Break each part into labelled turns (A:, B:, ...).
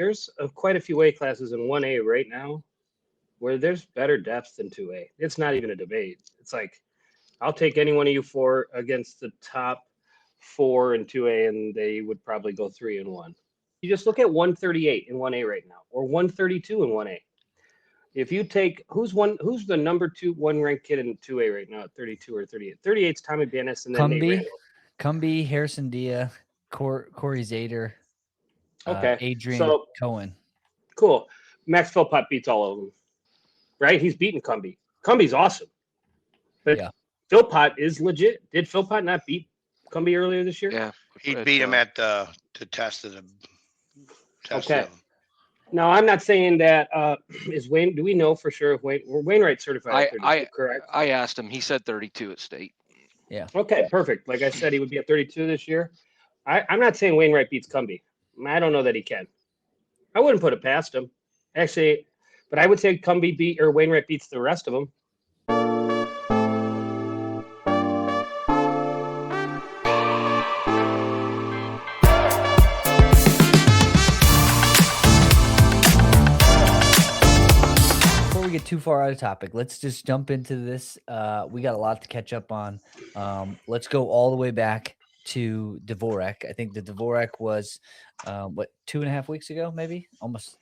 A: There's quite a few weight classes in 1A right now where there's better depth than 2A. It's not even a debate. It's like I'll take any one of you four against the top four in 2A, and they would probably go 3-1. You just look at 138 in 1A right now, or 132 in 1A. If you take who's the number one ranked kid in 2A right now at 32 or 38? 38's Tommy Bannis and then Nate Randall.
B: Cumbie, Harrison Dia, Corey Zader,
A: Okay,
B: Adrian
A: so
B: Cohen.
A: cool. Max Philpott beats all of them, right? He's beaten Cumbie. Cumbie's awesome, but
B: yeah.
A: Philpott is legit. Did Philpott not beat Cumbie earlier this year?
C: Yeah,
D: he beat him at the test of the.
A: Okay. No, I'm not saying that. Is Wayne? Do we know for sure if Wainwright certified at 32? Correct.
C: I asked him. He said 32 at state.
B: Yeah.
A: Okay, perfect. Like I said, he would be at 32 this year. I'm not saying Wainwright beats Cumbie. I don't know that he can. I wouldn't put it past him, actually. But I would say Cumbie Wainwright beats the rest of them.
B: Get too far out of topic, let's just jump into this. We got a lot to catch up on. Let's go all the way back to Dvorak. I think the Dvorak was 2.5 weeks ago, maybe almost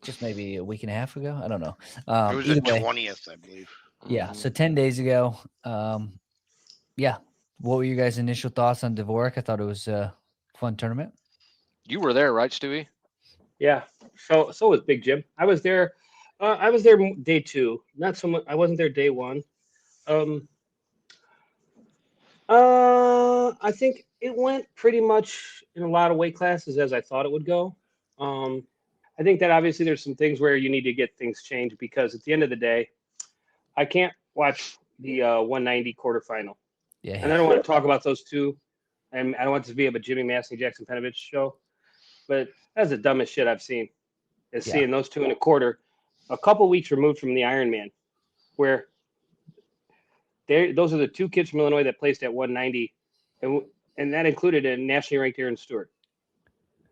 B: just maybe a week and a half ago. I don't know.
D: It was the 20th, I believe.
B: Yeah, so 10 days ago. Yeah, what were your guys' initial thoughts on Dvorak? I thought it was a fun tournament.
C: You were there, right, Stewie?
A: Yeah, so was Big Jim. I was there day 2. Not so much. I wasn't there day 1. I think it went pretty much in a lot of weight classes as I thought it would go. I think that obviously there's some things where you need to get things changed because at the end of the day, I can't watch the 190 quarterfinal.
B: Yeah.
A: And I don't want to talk about those two. And I don't want this to be a Jimmy Massey, Jackson Penovich show. But that's the dumbest shit I've seen. Is seeing those two in a quarter. A couple weeks removed from the Ironman, where those are the two kids from Illinois that placed at 190, and that included a nationally ranked Aaron Stewart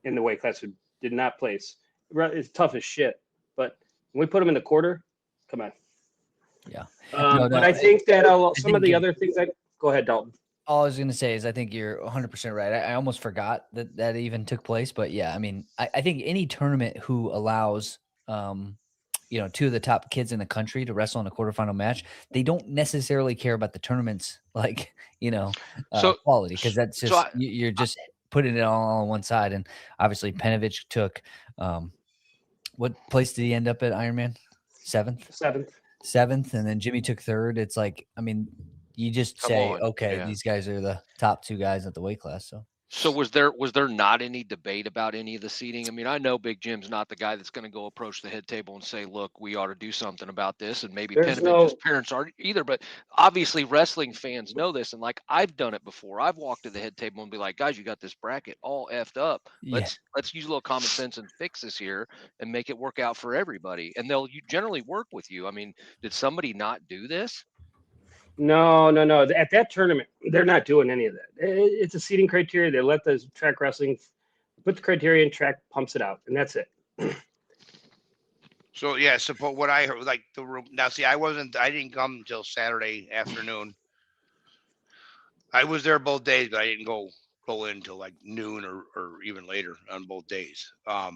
A: in the weight class who did not place. It's tough as shit, but when we put them in the quarter, come on.
B: Yeah.
A: But I think that some of the other things go ahead, Dalton.
B: All I was going to say is I think you're 100% right. I almost forgot that even took place, but yeah, I mean, I think any tournament who allows two of the top kids in the country to wrestle in a quarterfinal match, they don't necessarily care about the tournament's quality, because that's just you're just putting it all on one side. And obviously Penovich took what place did he end up at Ironman? Seventh, and then Jimmy took third. It's like, I mean, you just these guys are the top two guys at the weight class.
C: So was there not any debate about any of the seating? I mean, I know Big Jim's not the guy that's going to go approach the head table and say, look, we ought to do something about this. And maybe Penovich's parents aren't either, but obviously wrestling fans know this. And like, I've done it before. I've walked to the head table and be like, guys, you got this bracket all effed up. Let's use a little common sense and fix this here and make it work out for everybody. And they'll generally work with you. I mean, did somebody not do this?
A: No. At that tournament, they're not doing any of that. It's a seating criteria. They let the track wrestling put the criteria in, track pumps it out, and that's it.
D: So yeah, suppose what I heard, like the room. Now, see, I didn't come until Saturday afternoon. I was there both days, but I didn't go in until like noon or even later on both days. That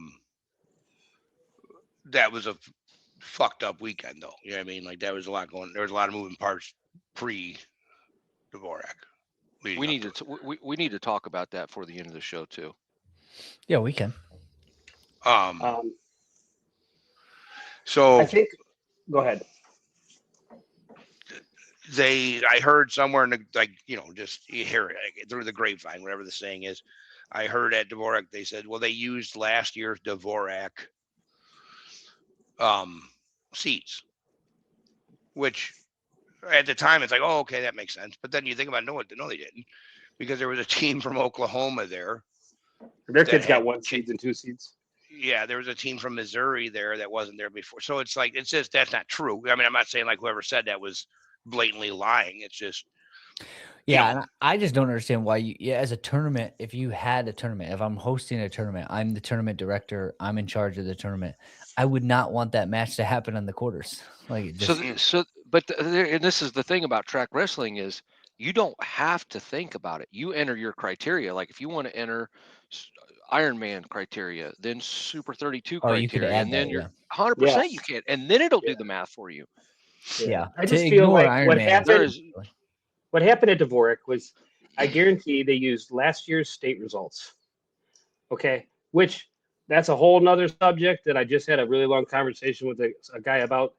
D: was a fucked up weekend, though. You know what I mean? Like there was a lot going. There was a lot of moving parts pre-Dvorak.
C: We need to talk about that for the end of the show too.
B: Yeah, we can.
D: So
A: I think. Go ahead.
D: I heard somewhere in the, just you hear it through the grapevine, whatever the saying is. I heard at Dvorak they said, well, they used last year's Dvorak seats, which at the time it's like, oh, okay, that makes sense. But then you think about no, they didn't, because there was a team from Oklahoma there.
A: Their kids got 1 seeds and 2 seeds.
D: Yeah, there was a team from Missouri there that wasn't there before. So it's like, it's just, that's not true. I mean, I'm not saying like whoever said that was blatantly lying. It's just.
B: Yeah, and I just don't understand why as a tournament, if you had a tournament, if I'm hosting a tournament, I'm the tournament director, I'm in charge of the tournament, I would not want that match to happen on the quarters. Like it just
C: and this is the thing about track wrestling is you don't have to think about it. You enter your criteria. Like if you want to enter Ironman criteria, then Super 32
B: you could
C: criteria,
B: add
C: and then
B: that,
C: you're 100% you can, and then it'll do the math for you.
B: Yeah.
A: I just feel like what happened.
C: is
A: What happened at Dvorak was, I guarantee they used last year's state results. Okay, which that's a whole nother subject that I just had a really long conversation with a guy about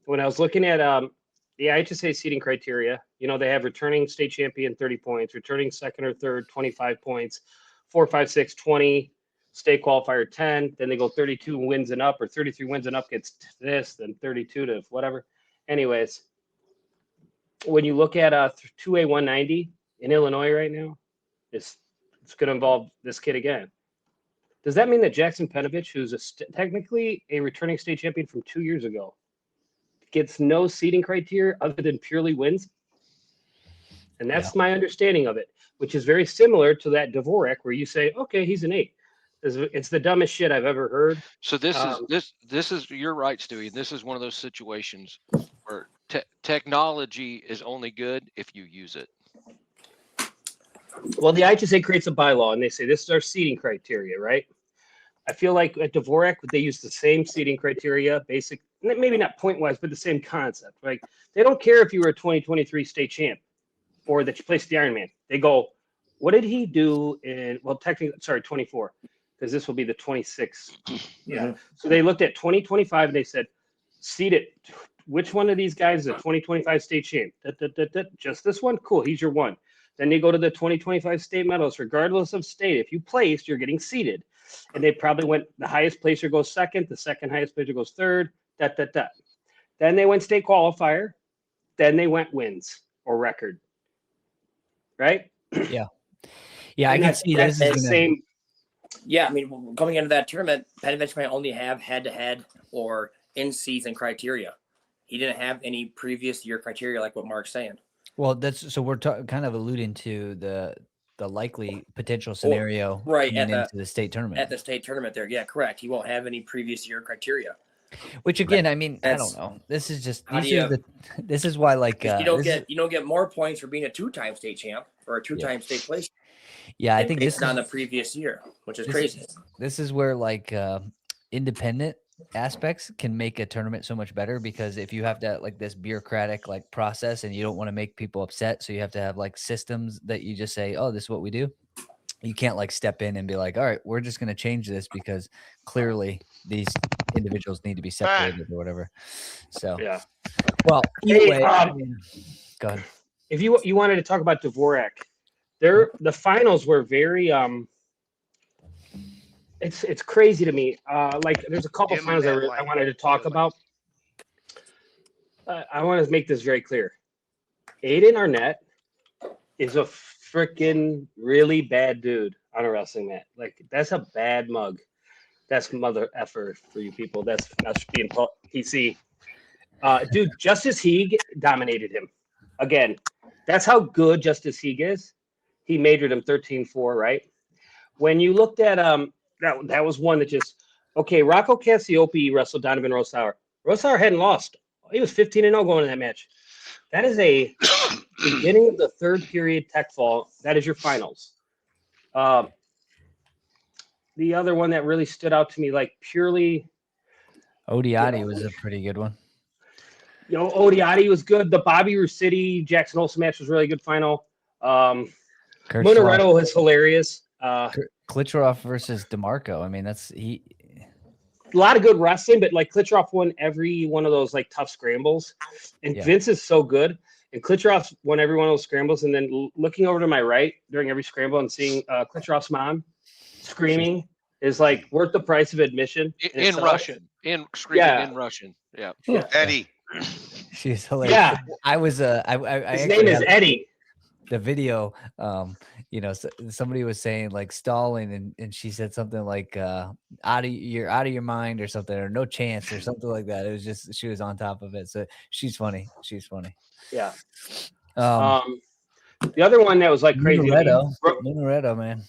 A: when I was looking at the IHSA seating criteria. You know, they have returning state champion 30 points, returning second or third 25 points, 4, 5, 6, 20, state qualifier 10. Then they go 32 wins and up, or 33 wins and up gets this, then 32 to whatever. Anyways, when you look at 2A 190 in Illinois right now, it's going to involve this kid again. Does that mean that Jackson Penovich, who's technically a returning state champion from 2 years ago, gets no seeding criteria other than purely wins? And that's my understanding of it, which is very similar to that Dvorak where you say, okay, he's an 8. It's the dumbest shit I've ever heard.
C: So this is you're right, Stewie. This is one of those situations where technology is only good if you use it.
A: Well, the IHSA creates a bylaw and they say this is our seeding criteria, right? I feel like at Dvorak they use the same seeding criteria, basic, maybe not point wise, but the same concept. Like they don't care if you were a 2023 state champ or that you placed the Ironman. They go, what did he do in? Well, technically, sorry, 24. Because this will be the 26th. Yeah. So they looked at 2025 and they said, seed it. Which one of these guys is a 2025 state champ? Just this one? Cool. He's your one. Then you go to the 2025 state medals, regardless of state. If you placed, you're getting seeded. And they probably went, the highest placer goes second, the second highest placer goes third, Then they went state qualifier. Then they went wins or record. Right?
B: Yeah. Yeah, I can see this is the same.
E: Yeah, I mean, coming into that tournament, Penovich might only have head-to-head or in-season criteria. He didn't have any previous year criteria like what Mark's saying.
B: Well, so we're kind of alluding to the likely potential scenario into the state tournament.
E: At the state tournament there, yeah, correct. He won't have any previous year criteria.
B: Which again, I mean, I don't know. This is just this is why like
E: you don't get more points for being a 2-time state champ or a 2-time state place.
B: Yeah, I think this is
E: on the previous year, which is crazy.
B: This is where like independent aspects can make a tournament so much better, because if you have to like this bureaucratic like process and you don't want to make people upset, so you have to have like systems that you just say, oh, this is what we do. You can't like step in and be like, all right, we're just going to change this because clearly these individuals need to be separated or whatever. So
A: yeah.
B: Well, anyway, go ahead.
A: If you wanted to talk about Dvorak, the finals were very it's crazy to me. Like there's a couple finals I wanted to talk about. I want to make this very clear. Aiden Arnett is a freaking really bad dude on a wrestling mat. Like that's a bad mug. That's mother effer for you people. That's not being PC. Dude, Justice Heeg dominated him. Again, that's how good Justice Heeg is. He majored him 13-4, right? When you looked at that was one that just Rocco Cassiope wrestled Donovan Rosauer. Rosauer hadn't lost. He was 15-0 going in that match. That is a beginning of the third period tech fall. That is your finals. The other one that really stood out to me, like purely
B: Odiotti was a pretty good one.
A: Odiotti was good. The Bobby Rusiti Jackson Olsen match was really good final. Monaretto is hilarious.
B: Klitschroff versus DeMarco. I mean, a
A: lot of good wrestling, but like Klitschroff won every one of those like tough scrambles, and Vince is so good. And Klitschroff won every one of those scrambles. And then looking over to my right during every scramble and seeing Klitschroff's mom screaming is like worth the price of admission.
C: In Russian, in Russian. Yeah.
D: Eddie.
B: She's hilarious.
A: Yeah.
B: I was his
A: name is Eddie.
B: The video, somebody was saying like stalling, and she said something like out of your mind or something, or no chance or something like that. It was just she was on top of it. So she's funny.
A: Yeah. The other one that was like crazy to me,
B: Minaretto, man.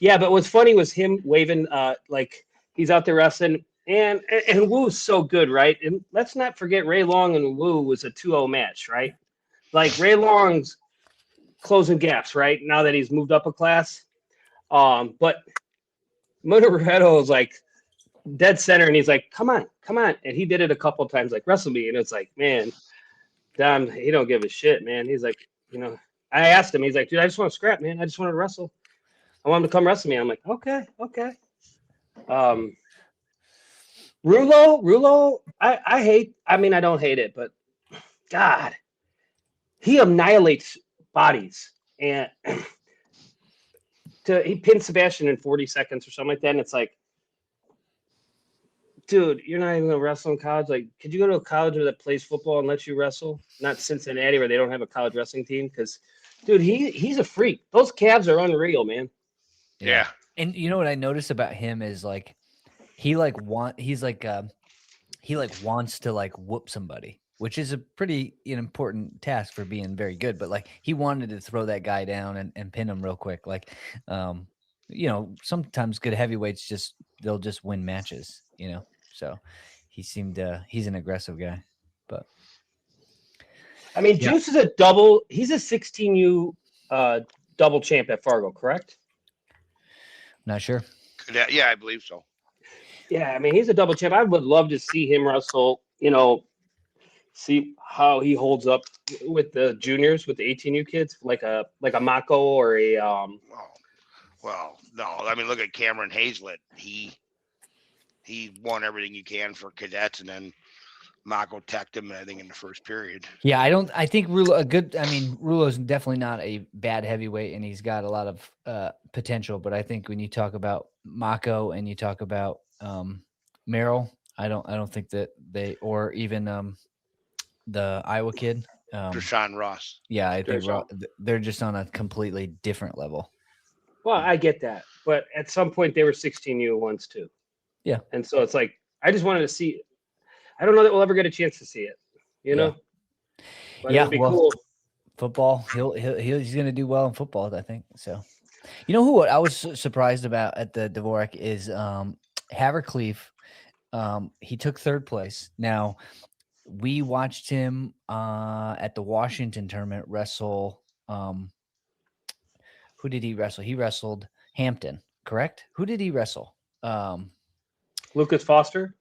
A: yeah, but what's funny was him waving, like he's out there wrestling, and Woo's so good, right? And let's not forget Ray Long and Woo was a 2-0 match, right? Like Ray Long's closing gaps, right? Now that he's moved up a class. But Minaretto was like dead center, and he's like, come on. And he did it a couple of times, like, wrestle me. And it's like, man, Dom, he don't give a shit, man. He's like, I asked him, he's like, dude, I just want to scrap, man. I just want to wrestle. I want him to come wrestle me. I'm like, okay. Rulo, I don't hate it, but God, he annihilates bodies. And he pinned Sebastian in 40 seconds or something like that. And it's like, dude, you're not even going to wrestle in college. Like, could you go to a college that plays football and let you wrestle? Not Cincinnati, where they don't have a college wrestling team. Because, dude, he's a freak. Those calves are unreal, man.
D: Yeah.
B: And you know what I noticed about him is like, he wants to like whoop somebody, which is a pretty important task for being very good. But like, he wanted to throw that guy down and pin him real quick. Like, sometimes good heavyweights they'll just win matches, So he's an aggressive guy, but
A: I mean, Juice is he's a 16U double champ at Fargo, correct?
B: Not sure.
D: Yeah, I believe so.
A: Yeah, I mean, he's a double champ. I would love to see him wrestle, see how he holds up with the juniors, with the 18U kids, like a Mako or a
D: Well, no. I mean, look at Cameron Hazlett. He won everything you can for cadets, and then Mako teched him, I think, in the first period.
B: Yeah, I think Rulo's definitely not a bad heavyweight, and he's got a lot of potential. But I think when you talk about Mako and you talk about Merrill, I don't think that they, or even the Iowa kid,
D: Deshaun Ross.
B: Yeah, I think they're just on a completely different level.
A: Well, I get that, but at some point they were 16U once too.
B: Yeah,
A: and so it's like I just wanted to see. I don't know that we'll ever get a chance to see it, But it'd be cool.
B: Football, he's going to do well in football, I think. So, who I was surprised about at the Dvorak is Havercleave. He took third place. Now, we watched him at the Washington tournament wrestle. Who did he wrestle? He wrestled Hampton, correct? Who did he wrestle?
A: Lucas Foster.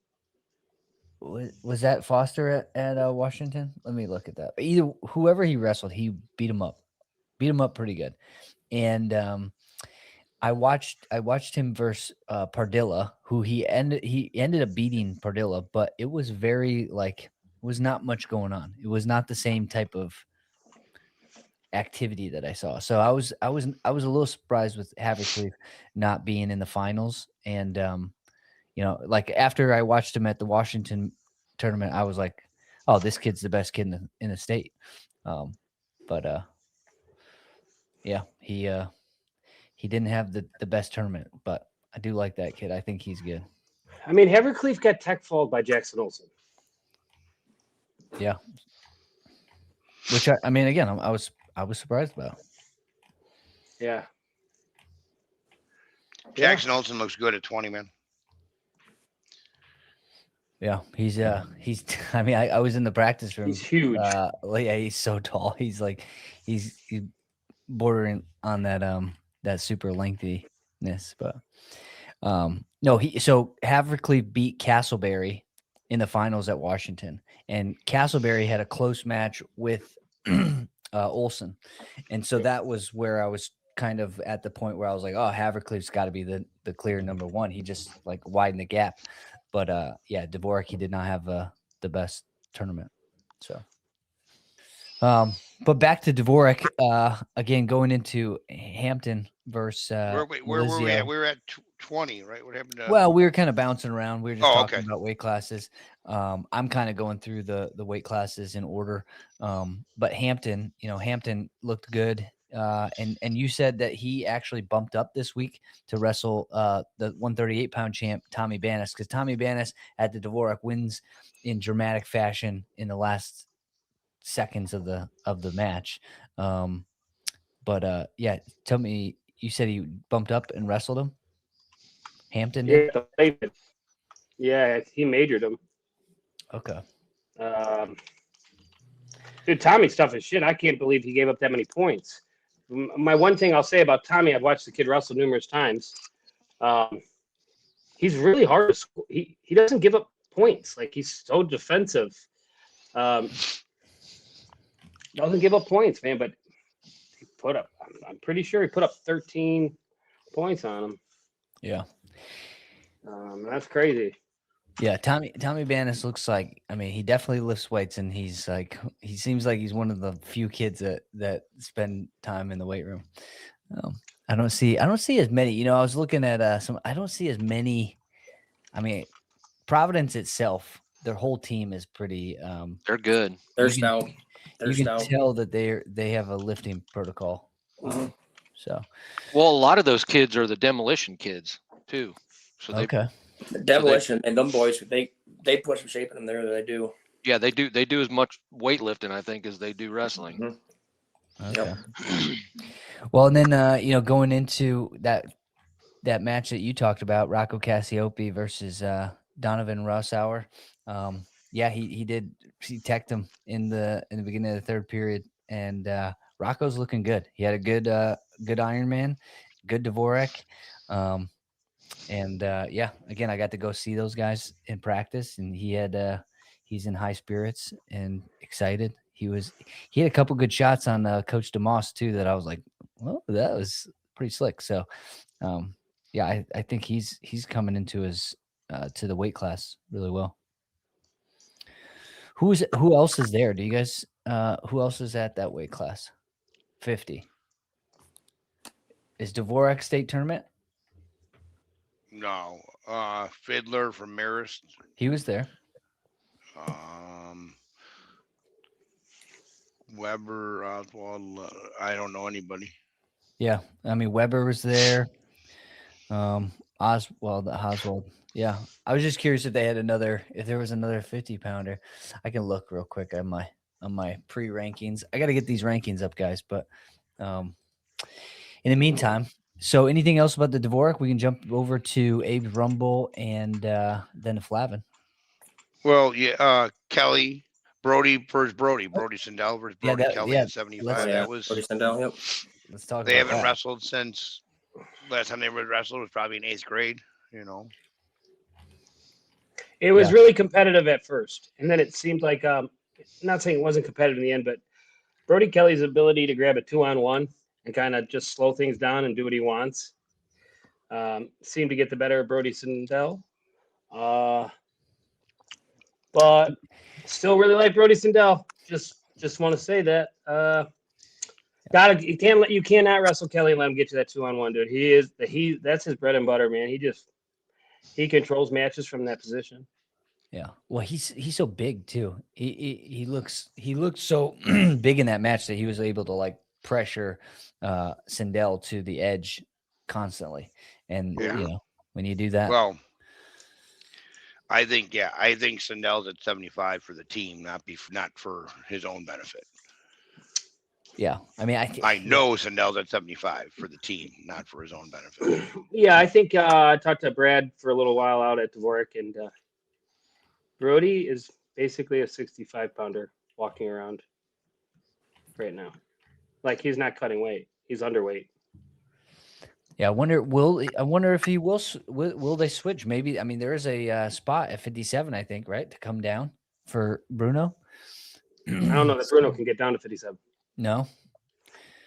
B: Was that Foster at Washington? Let me look at that. Whoever he wrestled, he beat him up pretty good. And I watched him versus Pardilla, who he ended up beating Pardilla, but it was was not much going on. It was not the same type of activity that I saw. So I was a little surprised with Havercleave not being in the finals. And like after I watched him at the Washington tournament, I was like, oh, this kid's the best kid in the state. Yeah, he didn't have the best tournament, but I do like that kid. I think he's good.
A: I mean, Havercleave got tech followed by Jackson Olsen.
B: Yeah. Which I mean, again, I was surprised about.
A: Yeah.
D: Jackson Olsen looks good at 20, man.
B: Yeah, he's I mean, I was in the practice room.
A: He's huge.
B: Yeah, he's so tall. He's bordering on that super lengthiness, but no, so Havercleave beat Castleberry in the finals at Washington, and Castleberry had a close match with Olsen, and so that was where I was kind of at the point where I was like, oh, Havercleave's got to be the clear number one. He just like widened the gap. But yeah, Dvorak, he did not have the best tournament. So, but back to Dvorak again, going into Hampton versus.
D: Where were we at? We were at 20, right? What happened?
B: Well, we were kind of bouncing around. We were just talking
D: okay.
B: about weight classes. I'm kind of going through the weight classes in order. But Hampton, Hampton looked good. And you said that he actually bumped up this week to wrestle the 138-pound champ Tommy Banis, because Tommy Banis at the Dvorak wins in dramatic fashion in the last seconds of the match. But yeah, tell me, you said he bumped up and wrestled him? Hampton did?
A: Yeah, Flavin. Yeah, he majored him.
B: Okay.
A: Dude, Tommy's tough as shit. I can't believe he gave up that many points. My one thing I'll say about Tommy, I've watched the kid wrestle numerous times. He's really hard to score. He doesn't give up points. Like, he's so defensive. Doesn't give up points, man. But he put up. I'm pretty sure he put up 13 points on him.
B: Yeah.
A: That's crazy.
B: Yeah, Tommy Bannis looks like, I mean, he definitely lifts weights, and he seems like he's one of the few kids that spend time in the weight room. I don't see as many. You know, I was looking at I don't see as many. I mean, Providence itself, their whole team is pretty.
C: They're good.
E: They're
B: you
E: stout.
B: can tell that they have a lifting protocol.
E: Mhm.
B: So,
C: Well, a lot of those kids are the demolition kids too. So
B: okay.
E: The Demolition and them boys, they put some shape in them there. They do.
C: Yeah, they do as much weightlifting, I think, as they do wrestling.
E: Mhm.
B: Okay.
E: Yep.
B: Well, and then you know, going into that match that you talked about, Rocco Cassiope versus Donovan Rossauer. Yeah, he teched him in the beginning of the third period, and Rocco's looking good. He had a good Ironman, good Dvorak. And yeah, again, I got to go see those guys in practice, and he's in high spirits and excited. He had a couple good shots on Coach DeMoss too that I was like, well, that was pretty slick. So yeah, I think he's coming into his to the weight class really well. Who else is there? Do you guys who else is at that weight class? 50. Is Dvorak state tournament?
D: No. Fiddler from Marist.
B: He was there.
D: Weber, Oswald. I don't know anybody.
B: Yeah, I mean, Weber was there. Oswald. Yeah, I was just curious if there was another 50-pounder. I can look real quick on my pre-rankings. I got to get these rankings up, guys. But in the meantime, so anything else about the Dvorak? We can jump over to Abe Rumble and then to Flavin.
D: Well, yeah, Kelly. Brody Sindel versus Brody Kelly at 75. That was
E: Brody Sindel. Yep.
B: Let's talk
D: they
B: about
D: haven't
B: that.
D: wrestled since last time they wrestled was probably in 8th grade, you know.
A: It was really competitive at first, and then it seemed like not saying it wasn't competitive in the end, but Brody Kelly's ability to grab a 2-on-1 and kind of just slow things down and do what he wants seemed to get the better of Brody Sindel. But still really like Brody Sindel. Just want to say that. You cannot wrestle Kelly and let him get you that 2-on-1, dude. That's his bread and butter, man. He controls matches from that position.
B: Yeah. Well, he's so big too. He looks so big in that match that he was able to like pressure Sindel to the edge constantly. And you know, when you do that,
D: well, I think Sindel's at 75 for the team, not for his own benefit.
B: Yeah, I mean,
D: I know Sindel's at 75 for the team, not for his own benefit.
A: Yeah, I think I talked to Brad for a little while out at Dvorak, and Brody is basically a 65-pounder walking around right now. Like, he's not cutting weight; he's underweight.
B: Yeah, I wonder if he will they switch? Maybe. I mean, there is a spot at 57, I think, right, to come down for Bruno.
A: I don't know that Bruno can get down to 57.
B: No.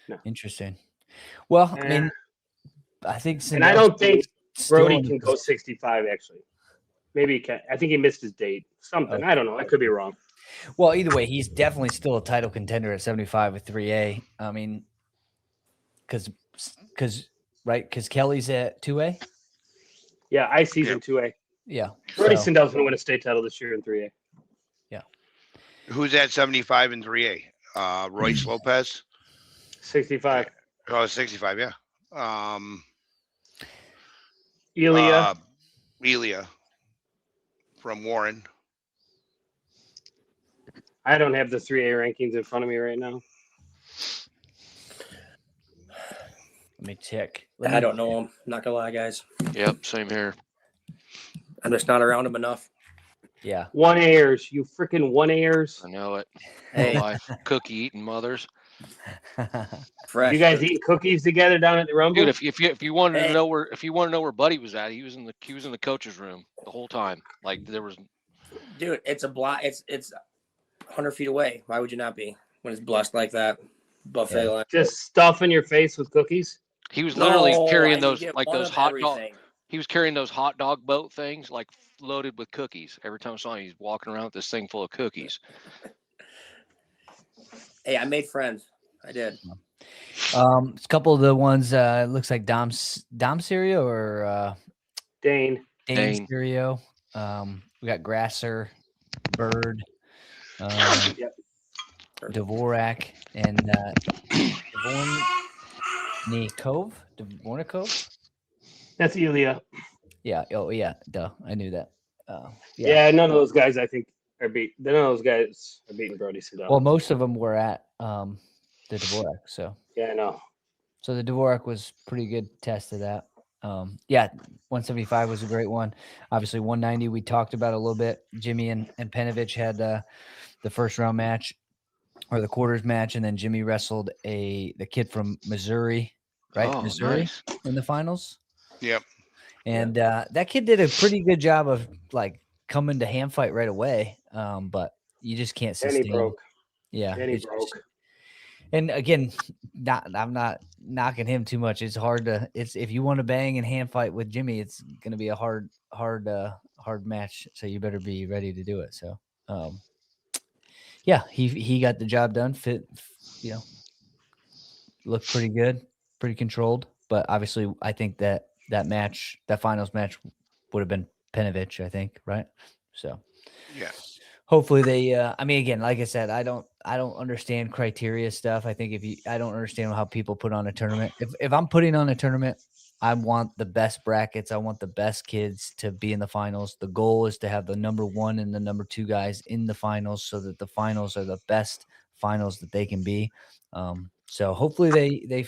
A: No.
B: Interesting. Well, I mean, I think,
A: and I don't think Brody can go 65. Actually, maybe he can. I think he missed his date. Something. Okay. I don't know. I could be wrong.
B: Well, either way, he's definitely still a title contender at 75 with 3A. I mean, because Kelly's at 2A.
A: Yeah, I season 2A.
B: Yeah,
A: Brody Sindel's going to win a state title this year in 3A.
B: Yeah.
D: Who's at 75 in 3A? Royce Lopez.
A: 65.
D: Oh, 65. Yeah. Elia from Warren.
A: I don't have the 3A rankings in front of me right now.
B: Let me check.
E: I don't know him. Not gonna lie, guys.
C: Yep, same here.
E: I'm just not around him enough.
B: Yeah.
A: 1A'ers, you freaking 1A'ers.
C: I know it.
E: Hey,
C: Life, cookie eating mothers.
E: fresh.
A: You guys eat cookies together down at the Rumble?
C: Dude, if you wanted
E: Hey.
C: to know where Buddy was at, he was in the coach's room the whole time. Like there was.
E: Dude, it's a block. It's 100 feet away. Why would you not be when it's blessed like that? Buffet line.
A: Just stuffing your face with cookies?
C: He was literally carrying
E: I
C: those
E: get
C: like
E: one
C: those
E: of
C: hot dog.
E: everything.
C: He was carrying those hot dog boat things, like loaded with cookies. Every time I saw him, he's walking around with this thing full of cookies.
E: Hey, I made friends. I did.
B: A couple of the ones. Looks like Dom Serio or
A: Dane.
B: Dane Serio. We got Grasser, Bird,
A: Yep.
B: Dvorak, and Dvornikov.
A: That's Ilya.
B: Yeah. Oh, yeah. Duh. I knew that.
A: Yeah, none of those guys I think are beat. None of those guys are beating Brody Sedano.
B: Well, most of them were at the Dvorak. So
A: yeah, I know.
B: So the Dvorak was pretty good test of that. 175 was a great one. Obviously, 190 we talked about a little bit. Jimmy and Penovich had the first round match or the quarters match, and then Jimmy wrestled the kid from Missouri, right?
C: Oh,
B: Missouri
C: nice.
B: in the finals.
D: Yep.
B: And that kid did a pretty good job of like coming to hand fight right away. But you just can't sustain.
A: And he broke.
B: Yeah.
A: And he broke.
B: And again, I'm not knocking him too much. It's hard to. It's if you want to bang and hand fight with Jimmy, it's going to be a hard match. So you better be ready to do it. So, yeah, he got the job done. Fit, looked pretty good, pretty controlled. But obviously, I think that finals match would have been Penovich. I think, right? So,
D: yeah.
B: Hopefully they. I mean, again, like I said, I don't understand criteria stuff. I think I don't understand how people put on a tournament. If I'm putting on a tournament, I want the best brackets. I want the best kids to be in the finals. The goal is to have the number 1 and the number 2 guys in the finals, so that the finals are the best finals that they can be. So hopefully they.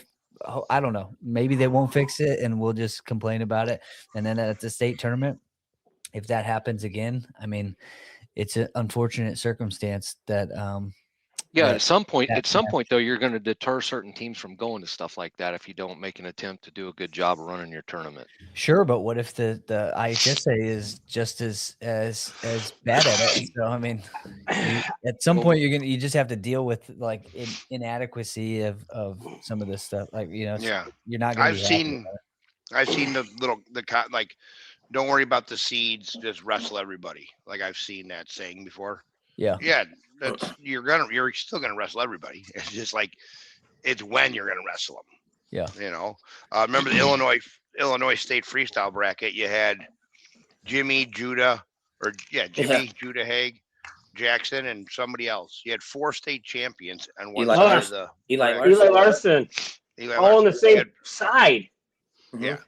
B: I don't know. Maybe they won't fix it, and we'll just complain about it. And then at the state tournament, if that happens again, I mean. It's an unfortunate circumstance that
C: at some point though, you're going to deter certain teams from going to stuff like that if you don't make an attempt to do a good job of running your tournament.
B: Sure, but what if the IHSA is just as bad at it? So I mean, at some point you just have to deal with like inadequacy of some of this stuff. Like you're not going to.
D: I've seen like. Don't worry about the seeds. Just wrestle everybody. Like I've seen that saying before.
B: Yeah.
D: Yeah. You're still gonna wrestle everybody. It's just like it's when you're gonna wrestle them.
B: Yeah.
D: Remember the Illinois State freestyle bracket? You had Jimmy, Judah, Judah Haig, Jackson, and somebody else. You had 4 state champions and one side of the
E: Eli
A: Larson. All on the same side.
E: Mm-hmm.
D: Yeah.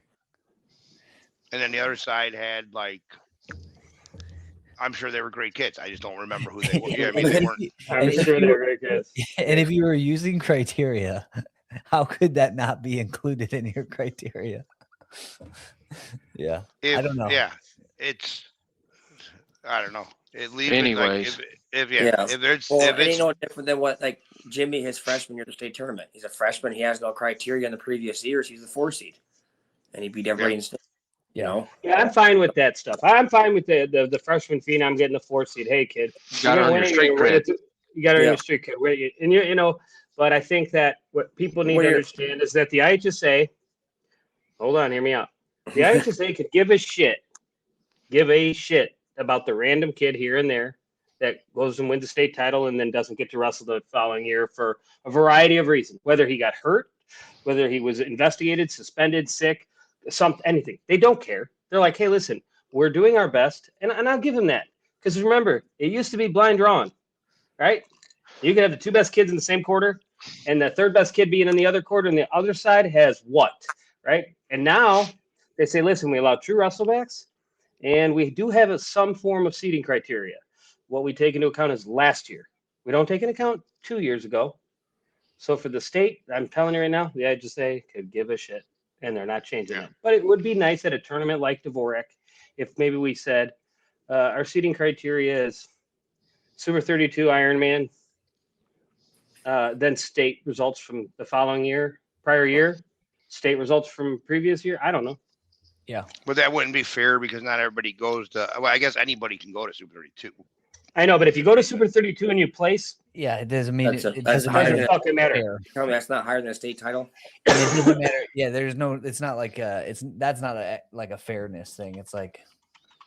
D: And then the other side had I'm sure they were great kids. I just don't remember who they were. Yeah, I mean, they weren't.
A: I'm sure they were great kids.
B: And if you were using criteria, how could that not be included in your criteria? Yeah, I don't know.
D: Yeah, I don't know. It leaves
C: anyways.
D: If it's
E: no different than what like Jimmy, his freshman year at the state tournament. He's a freshman. He has no criteria in the previous years. He's a 4 seed, and he beat everybody in state.
A: Yeah, I'm fine with that stuff. I'm fine with the freshman phenom getting the 4 seed. Hey, kid,
C: you got to earn your street cred.
A: You got to earn your street cred. And but I think that what people need to understand is that the IHSA. Hold on, hear me out. The IHSA could give a shit about the random kid here and there that goes and wins the state title and then doesn't get to wrestle the following year for a variety of reasons, whether he got hurt, whether he was investigated, suspended, sick. Anything. They don't care. They're like, hey, listen, we're doing our best. And I'll give them that. Because remember, it used to be blind drawing, right? You could have the 2 best kids in the same quarter and the 3rd best kid being in the other quarter, and the other side has what, right? And now they say, listen, we allow true wrestlebacks, and we do have some form of seeding criteria. What we take into account is last year. We don't take into account 2 years ago. So for the state, I'm telling you right now, the IHSA could give a shit, and they're not changing
D: Yeah.
A: it. But it would be nice at a tournament like Dvorak if maybe we said our seating criteria is Super 32 Ironman, then state results from the following year, prior year, state results from previous year. I don't know.
B: Yeah.
D: But that wouldn't be fair because not everybody goes to. Well, I guess anybody can go to Super 32.
A: I know, but if you go to Super 32 and you place,
B: Yeah, it doesn't mean
E: That's a-
B: it
E: that's
B: doesn't
E: higher
A: doesn't
B: matter.
E: than-
A: fucking matter.
B: Fair.
E: Tell me that's not higher than a state title.
B: And it doesn't matter. Yeah, there's no. It's not like that's not like a fairness thing. It's like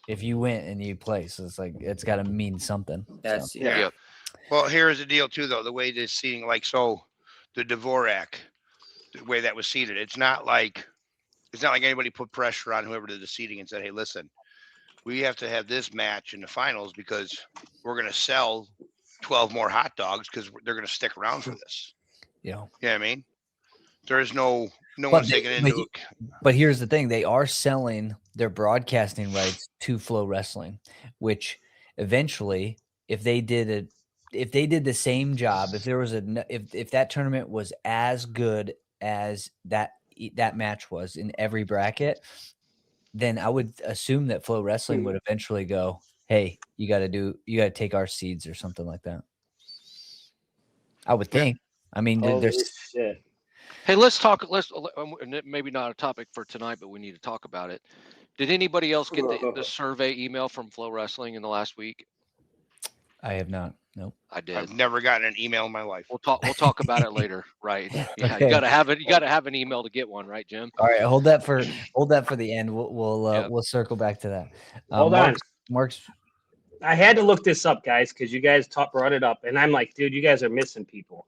B: if you went and you place, it's like it's got to mean something.
E: That's
B: So,
D: Yeah.
C: Yep.
D: Well, here's the deal too, though. The way this seating, like so, the Dvorak, the way that was seated, it's not like anybody put pressure on whoever did the seating and said, "Hey, listen, we have to have this match in the finals because we're going to sell 12 more hot dogs because they're going to stick around for this."
B: you know.
D: You know what I mean? There's no
B: But
D: one's
B: they-
D: taking
B: but
D: into
B: But here's the thing: they are selling their broadcasting rights to Flow Wrestling, which eventually, if they did the same job, if there was if that tournament was as good as that match was in every bracket, then I would assume that Flow Wrestling would eventually go, "Hey, you got to take our seeds or something like that." I would
D: Yeah.
B: think. I mean,
A: Holy
B: there's
A: shit.
C: Hey, let's talk. Maybe not a topic for tonight, but we need to talk about it. Did anybody else get the survey email from Flow Wrestling in the last week?
B: I have not. Nope.
C: I did.
D: I've never gotten an email in my life.
C: We'll talk about it later, right? Yeah,
B: Okay.
C: you gotta have it. You gotta have an email to get one, right, Jim?
B: All right, hold that for the end.
C: Yep.
B: We'll circle back to that.
A: Hold on.
B: Mark's.
A: I had to look this up, guys, because you guys brought it up, and I'm like, dude, you guys are missing people.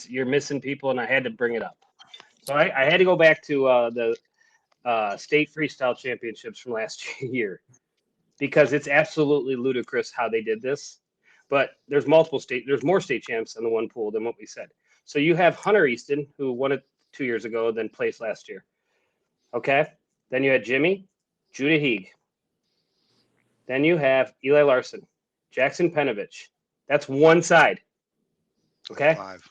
A: You're missing people, and I had to bring it up. So I had to go back to the state freestyle championships from last year because it's absolutely ludicrous how they did this. But there's more state champs in the one pool than what we said. So you have Hunter Easton, who won it 2 years ago, then placed last year. Okay. Then you had Jimmy, Judah Heeg. Then you have Eli Larson, Jackson Penovich. That's one side. Okay.
D: 5.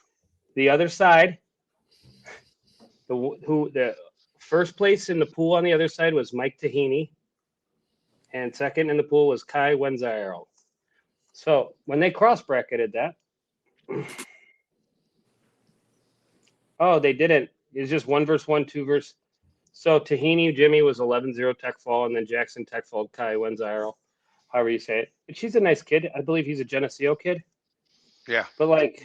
A: The other side, the first place in the pool on the other side was Mike Tahini, and second in the pool was Kai Wenzaro. So when they cross bracketed that, oh, they didn't. It's just 1 versus 1, 2 versus. So Tahini Jimmy was 11-0 tech fall, and then Jackson tech fall Kai Wenzaro, however you say it. But she's a nice kid. I believe he's a Geneseo kid.
D: Yeah.
A: But like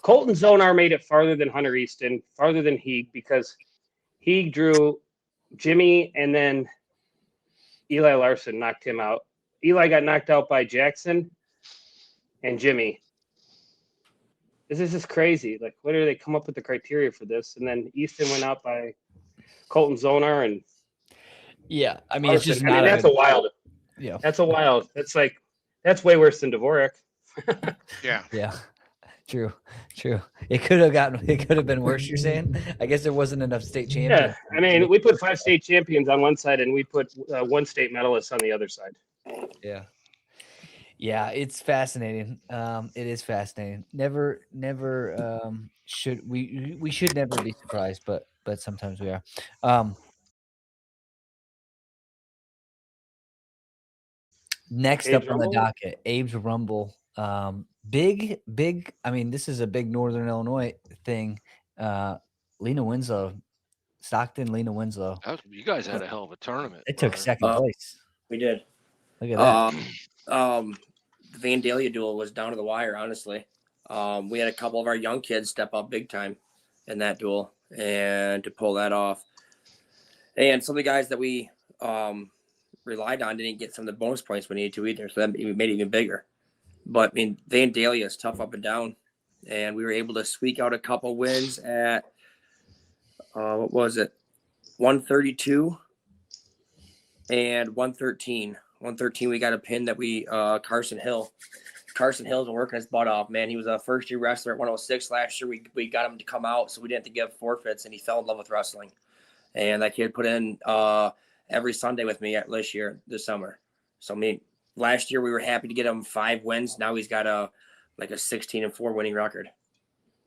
A: Colton Zonar made it farther than Hunter Easton, farther than Heeg, because Heeg drew Jimmy and then Eli Larson knocked him out. Eli got knocked out by Jackson and Jimmy. This is just crazy. Like, where do they come up with the criteria for this? And then Easton went out by Colton Zonar and
B: Yeah, I mean, it's just
A: Larson.
B: not.
A: That's a wild.
B: Yeah.
A: That's a wild. That's way worse than Dvorak.
D: Yeah.
B: Yeah. True. It could have been worse. You're saying? I guess there wasn't enough state champions.
A: Yeah, I mean, we put 5 state champions on one side, and we put 1 state medalist on the other side.
B: Yeah, it's fascinating. It is fascinating. Never should we should never be surprised, but sometimes we are. Next
A: Abe's
B: up on the
A: Rumble?
B: docket, Abe's Rumble. Big. I mean, this is a big Northern Illinois thing. Lena Winslow, Stockton, Lena Winslow.
C: You guys had a hell of a tournament.
B: It took
C: brother.
B: second place.
E: We did.
B: Look at that.
E: The Vandalia duel was down to the wire, honestly. We had a couple of our young kids step up big time in that duel and to pull that off. And some of the guys that we relied on didn't get some of the bonus points we needed to either, so that made it even bigger. But I mean, Vandalia is tough up and down, and we were able to squeak out a couple wins at what was it, 132 and 113. 113, we got a pin that we Carson Hill's been working his butt off, man. He was a first-year wrestler at 106 last year. We got him to come out, so we didn't have to give forfeits, and he fell in love with wrestling. And that kid put in every Sunday with me this summer. So I mean, last year we were happy to get him 5 wins. Now he's got a 16-4 winning record.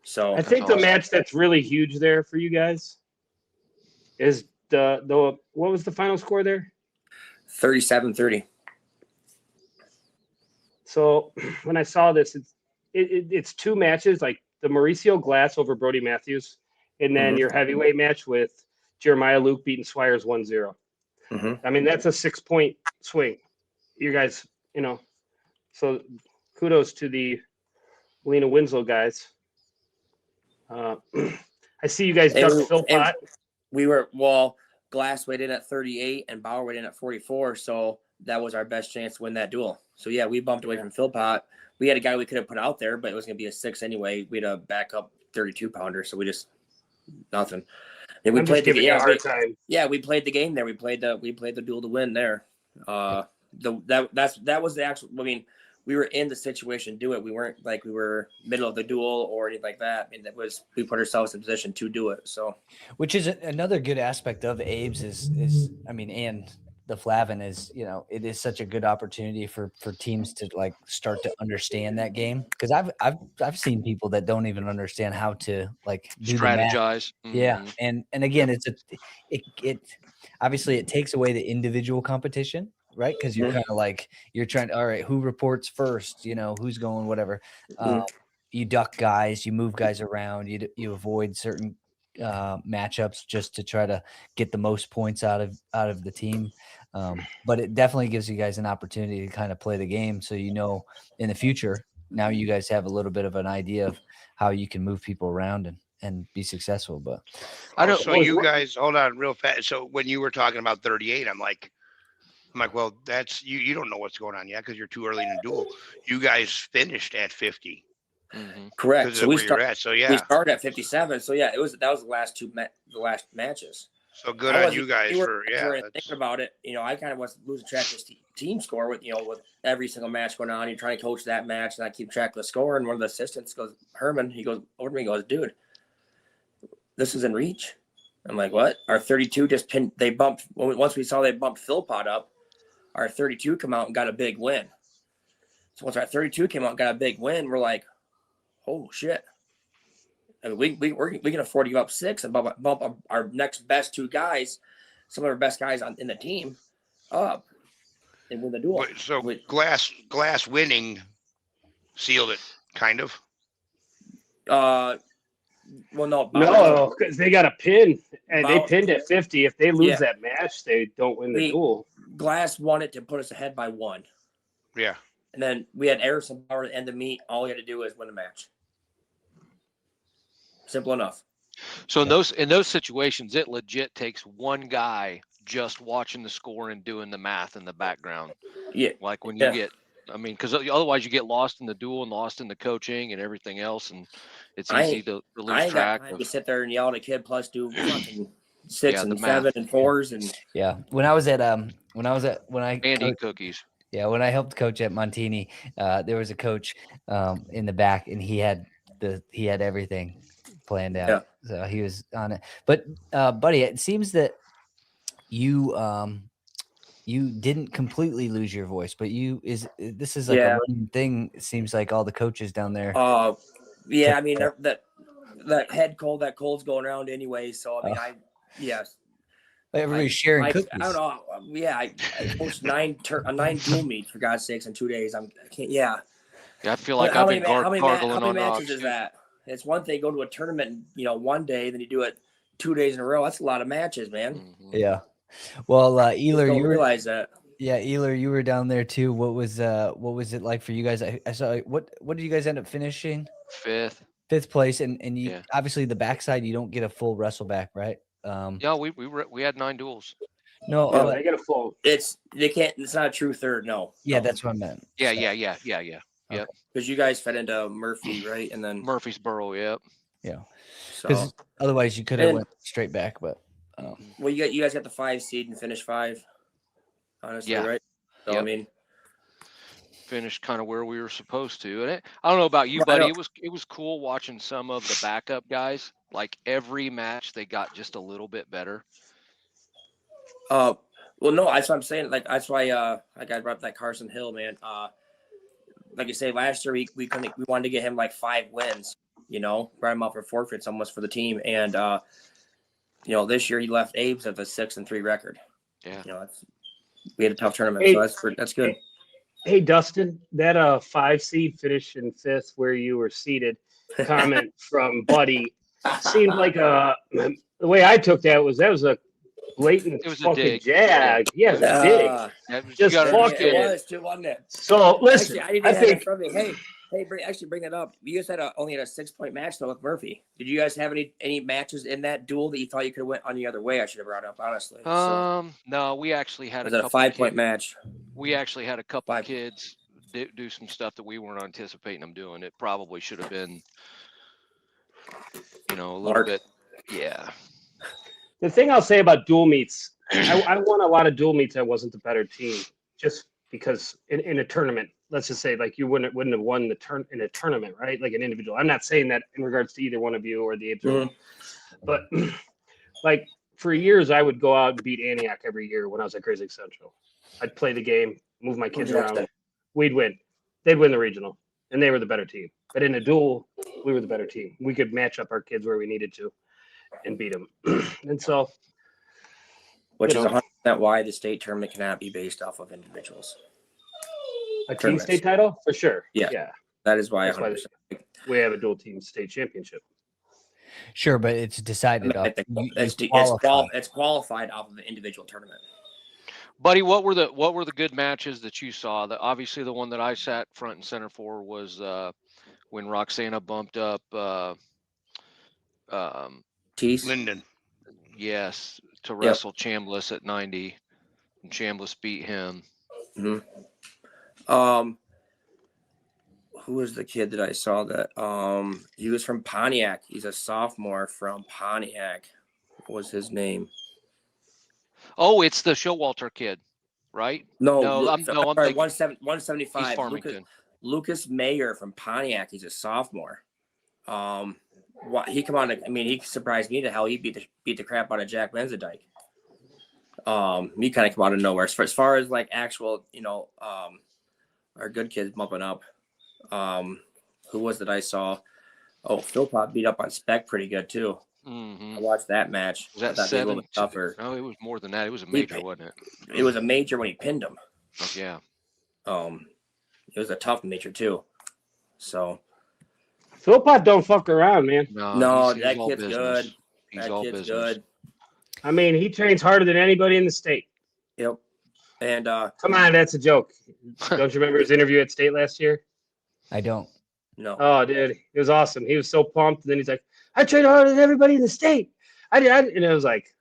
E: So
A: I think the match that's really huge there for you guys is the what was the final score there?
E: 37-30.
A: So when I saw this, it's two matches, like the Mauricio Glass over Brody Matthews, and then your heavyweight match with Jeremiah Luke beating Swires 1-0. I mean, that's a 6-point swing. You guys, so kudos to the Lena Winslow guys. I see you guys ducked Philpott.
E: Glass weighed in at 38 and Bauer weighed in at 44, so that was our best chance to win that duel. So yeah, we bumped away from Philpott. We had a guy we could have put out there, but it was going to be a 6 anyway. We had a backup 32-pounder, so we just nothing. And we played
A: a hard time.
E: Yeah, we played the game there. We played the duel to win there. That was the actual. I mean, we were in the situation to do it. We weren't like we were middle of the duel or anything like that. I mean, we put ourselves in position to do it. So,
B: which is another good aspect of Abe's is I mean, and the Flavin is, it is such a good opportunity for teams to like start to understand that game. Cause I've seen people that don't even understand how to like do
C: strategize.
B: Yeah. And again, it obviously it takes away the individual competition, right? Cause you're kind of like, you're trying to, all right, who reports first, who's going, whatever. You duck guys, you move guys around, you avoid certain matchups just to try to get the most points out of the team. But it definitely gives you guys an opportunity to kind of play the game. So, in the future, now you guys have a little bit of an idea of how you can move people around and be successful. But
D: so you guys hold on real fast. So when you were talking about 38, I'm like, well, that's you don't know what's going on yet because you're too early in the duel. You guys finished at 50.
E: Correct. So we started at 57. So yeah, that was the last the last matches.
D: So good on you guys
E: thinking about it. I kind of was losing track of this team score with every single match going on. You're trying to coach that match, and I keep track of the score. And one of the assistants goes, Herman, he goes over to me, and goes, dude, this is in reach. I'm like, what? Our 32 just pinned. They bumped once we saw they bumped Philpott up. Our 32 come out and got a big win. So once our 32 came out and got a big win, we're like, oh shit! I mean, we can afford to give up 6 and bump up our next best 2 guys, some of our best guys in the team, up and win the duel.
D: So Glass winning sealed it, kind of.
E: Well, no,
A: because they got a pin and they pinned at 50. If they lose that match, they don't win the duel.
E: Glass wanted to put us ahead by 1.
D: Yeah.
E: And then we had Harrison Power at the end of the meet. All we had to do was win the match. Simple enough.
C: So in those situations, it legit takes one guy just watching the score and doing the math in the background.
E: Yeah.
C: Like when you get, I mean, because otherwise you get lost in the duel and lost in the coaching and everything else, and it's easy to lose track.
E: You sit there and yell at a kid plus do fucking 6 and 7 and 4s and
B: when I
C: Andy cookies.
B: Yeah, when I helped coach at Montini, there was a coach in the back, and he had everything planned out. Yeah. So he was on it. But buddy, it seems that you didn't completely lose your voice, but this is like a running thing. It seems like all the coaches down there.
E: I mean that head cold, that cold's going around anyway. So I mean,
B: everybody's sharing cookies.
E: I don't know. Yeah, I coached 9 dual meets for God's sakes in 2 days. I can't. Yeah.
C: I feel like I've been gargling on
E: How many matches is that? It's one thing go to a tournament, one day, then you do it 2 days in a row. That's a lot of matches, man.
B: Mm-hmm. Yeah. Well, Eler, you
E: realize that.
B: Yeah, Eler, you were down there too. What was it like for you guys? I saw what did you guys end up finishing? 5th place, and you obviously the backside you don't get a full wrestle back, right?
C: Yeah, we had 9 duels.
B: No,
A: they get a full.
E: It's not a true third. No.
B: Yeah, that's what I meant.
C: Yeah. Yep.
E: Because you guys fed into Murphy, right? And then
C: Murfreesboro, yep.
B: Yeah. Because otherwise you could have went straight back, but.
E: Well, you guys got the 5 seed and finished 5. Honestly, right? So I mean,
C: finished kind of where we were supposed to, and I don't know about you, buddy. It was cool watching some of the backup guys. Like every match, they got just a little bit better.
E: Well, no, that's what I'm saying. Like that's why I got brought up that Carson Hill, man. Like you say, last year we wanted to get him like 5 wins, brought him out for forfeits almost for the team. And, this year he left Abe's at the 6-3 record.
C: Yeah.
E: We had a tough tournament,
A: Hey,
E: so that's good.
A: Hey, Dustin, that 5 seed finish in 5th where you were seated comment from Buddy seemed like the way I took that was a blatant
C: It was a
A: fucking
C: dig.
A: jag. Yeah, it was a dig. Just fucking
E: it was too, wasn't it?
A: So listen,
E: Actually, I didn't have that from me. Hey, bring that up. You guys only had a 6-point match though with Murphy. Did you guys have any matches in that duel that you thought you could have went any other way? I should have brought up honestly.
C: No, we actually had
E: was it a 5-point match?
C: We actually had a couple of kids do some stuff that we weren't anticipating them doing. It probably should have been, a little bit. Yeah.
A: The thing I'll say about dual meets, I won a lot of dual meets. I wasn't the better team, just because in a tournament, let's just say like you wouldn't have won in a tournament, right? Like an individual. I'm not saying that in regards to either one of you or the Apes, but like for years I would go out and beat Antioch every year when I was at Grizzly Central. I'd play the game, move my kids around. We'd win. They'd win the regional, and they were the better team. But in a duel, we were the better team. We could match up our kids where we needed to and beat them. And so,
E: which is 100% why the state tournament cannot be based off of individuals.
A: A team state title for sure.
E: Yeah. That is why,
A: we have a dual team state championship.
B: Sure, but it's decided.
E: It's qualified off of the individual tournament.
C: Buddy, what were the good matches that you saw? Obviously the one that I sat front and center for was when Roxana bumped up
D: Linden.
C: Yes, to wrestle Chambliss at 90, and Chambliss beat him.
E: Mm-hmm. Who was the kid that I saw that? He was from Pontiac. He's a sophomore from Pontiac. What was his name?
C: Oh, it's the Showalter kid, right?
E: No, I'm
C: thinking
E: 175.
C: Farmington.
E: Lucas Mayer from Pontiac. He's a sophomore. He come on. He surprised me to hell. He beat the crap out of Jack Benzadike. He kind of come out of nowhere. As far as like actual, our good kids bumping up. Who was it I saw? Oh, Philpott beat up on Spec pretty good too.
C: Mm-hmm.
E: I watched that match.
C: Was that 7? A little bit tougher. No, it was more than that. It was a major, wasn't it?
E: It was a major when he pinned him.
C: Oh, yeah.
E: It was a tough major too. So
A: Philpott don't fuck around, man.
E: No, that kid's good.
C: He's all business. Good.
A: I mean, he trains harder than anybody in the state.
E: Yep. And
A: come on, that's a joke. Don't you remember his interview at state last year?
B: I don't.
E: No.
A: Oh, dude, it was awesome. He was so pumped. And then he's like, "I train harder than everybody in the state." I did, and it was like,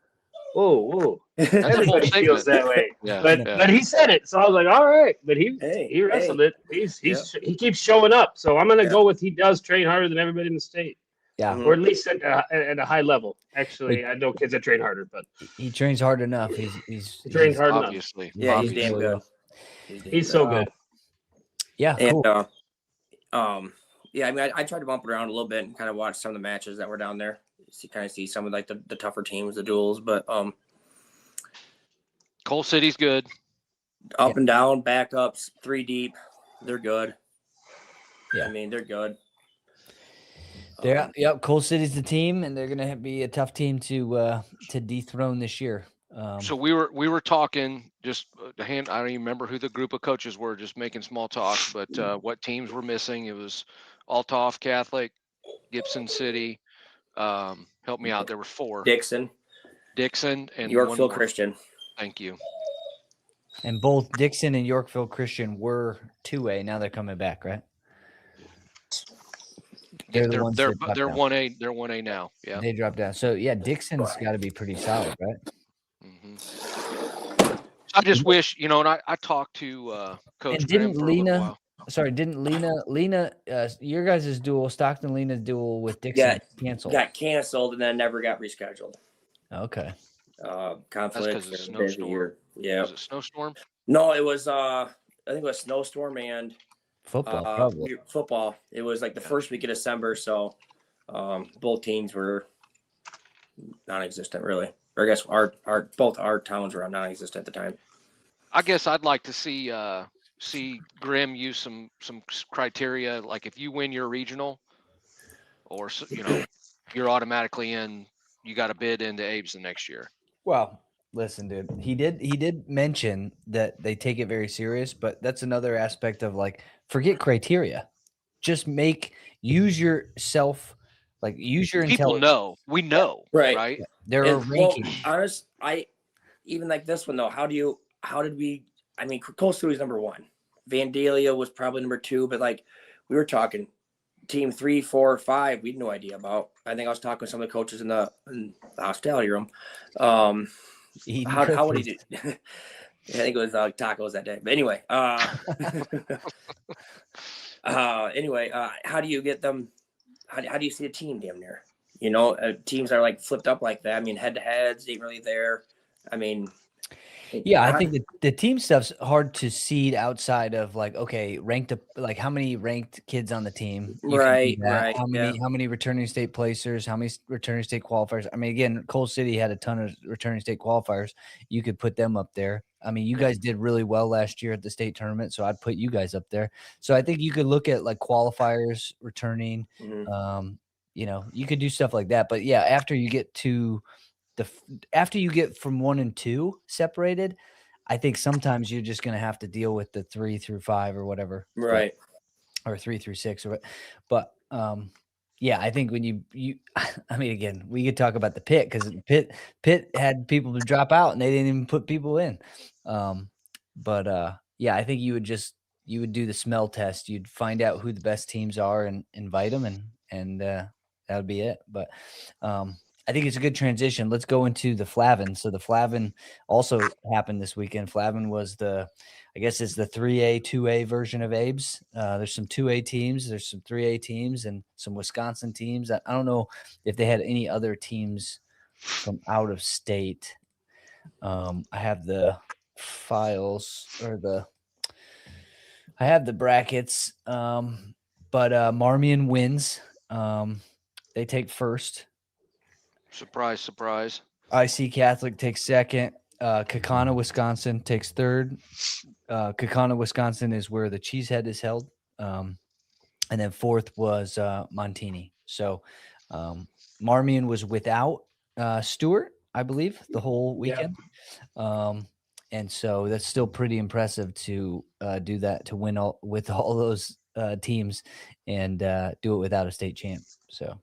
A: "Whoa." Everybody feels that way. But he said it, so I was like, "All right." But he wrestled it. He keeps showing up, so I'm gonna go with he does train harder than everybody in the state.
B: Yeah,
A: or at least at a high level. Actually, I know kids that train harder, but
B: he trains hard enough. He
A: trains hard
C: obviously.
A: enough.
E: Yeah, he's damn good.
A: He's so good.
B: Yeah,
E: cool. And, I tried to bump it around a little bit and kind of watch some of the matches that were down there. See some of like the tougher teams, the duels, but
C: Coal City's good.
E: Up and down, backups, 3 deep, they're good.
B: Yeah,
E: they're good.
B: Coal City's the team, and they're gonna be a tough team to dethrone this year.
C: So we were talking just I don't even remember who the group of coaches were, just making small talk, but what teams were missing. It was Althoff Catholic, Gibson City. Help me out. There were 4.
E: Dixon,
C: and
E: Yorkville Christian.
C: Thank you.
B: And both Dixon and Yorkville Christian were 2A. Now they're coming back, right?
C: They're 1A. They're 1A now. Yeah.
B: They dropped down. So Dixon's got to be pretty solid, right?
C: Mm-hmm. I just wish, and I talked to Coach.
B: And didn't Lena, your guys' duel, Stockton Lena's duel with Dixon canceled?
E: Got canceled and then never got rescheduled.
B: Okay.
E: Conflict.
C: That's snowstorm.
E: Yeah.
C: Was it snowstorm?
E: No, it was. I think it was snowstorm and
B: football. Probably
E: football. It was like the first week of December, so both teams were non-existent, really. Or I guess both our towns were non-existent at the time.
C: I guess I'd like to see Grimm use some criteria, like if you win your regional or you're automatically in. You got to bid into Abe's the next year.
B: Well, listen, dude. He did mention that they take it very serious, but that's another aspect of like forget criteria. Just use yourself, like use your
C: People
B: intelligence.
C: know. We know,
E: Right.
C: right?
B: There are rankings.
E: Even like this one though. How did we? I mean, Cole Stewie's number 1. Vandalia was probably number 2, but like we were talking team 3, 4, 5, we had no idea about. I think I was talking with some of the coaches in the hospitality room. How would he do? I think it was tacos that day. But anyway, how do you get them? How do you see a team damn near? Teams that are like flipped up like that. I mean, head to heads ain't really there. I mean,
B: yeah, I think the team stuff's hard to seed outside of like, okay, like how many ranked kids on the team,
E: right?
B: How many returning state placers, how many returning state qualifiers. I mean, again, Coal City had a ton of returning state qualifiers. You could put them up there. I mean, you guys did really well last year at the state tournament, so I'd put you guys up there. So I think you could look at like qualifiers returning.
E: Mm-hmm.
B: You could do stuff like that. But yeah, after you get from 1 and 2 separated, I think sometimes you're just going to have to deal with the 3 through 5 or whatever,
E: right?
B: Or 3 through 6 but yeah, I think when you I mean, again, we could talk about the pit because pit had people to drop out and they didn't even put people in. Yeah, I think you would do the smell test. You'd find out who the best teams are and invite them, and that would be it. But I think it's a good transition. Let's go into the Flavin. So the Flavin also happened this weekend. Flavin was I guess it's the 3A, 2A version of Abe's. There's some 2A teams, there's some 3A teams, and some Wisconsin teams. I don't know if they had any other teams from out of state. I have the files I have the brackets. But Marmion wins. They take first.
C: Surprise, surprise.
B: IC Catholic takes second. Kaukauna, Wisconsin takes third. Kaukauna, Wisconsin is where the Cheesehead is held. And then fourth was Montini. So Marmion was without Stewart, I believe, the whole weekend. And so that's still pretty impressive to do that, to win with all those teams and do it without a state champ. So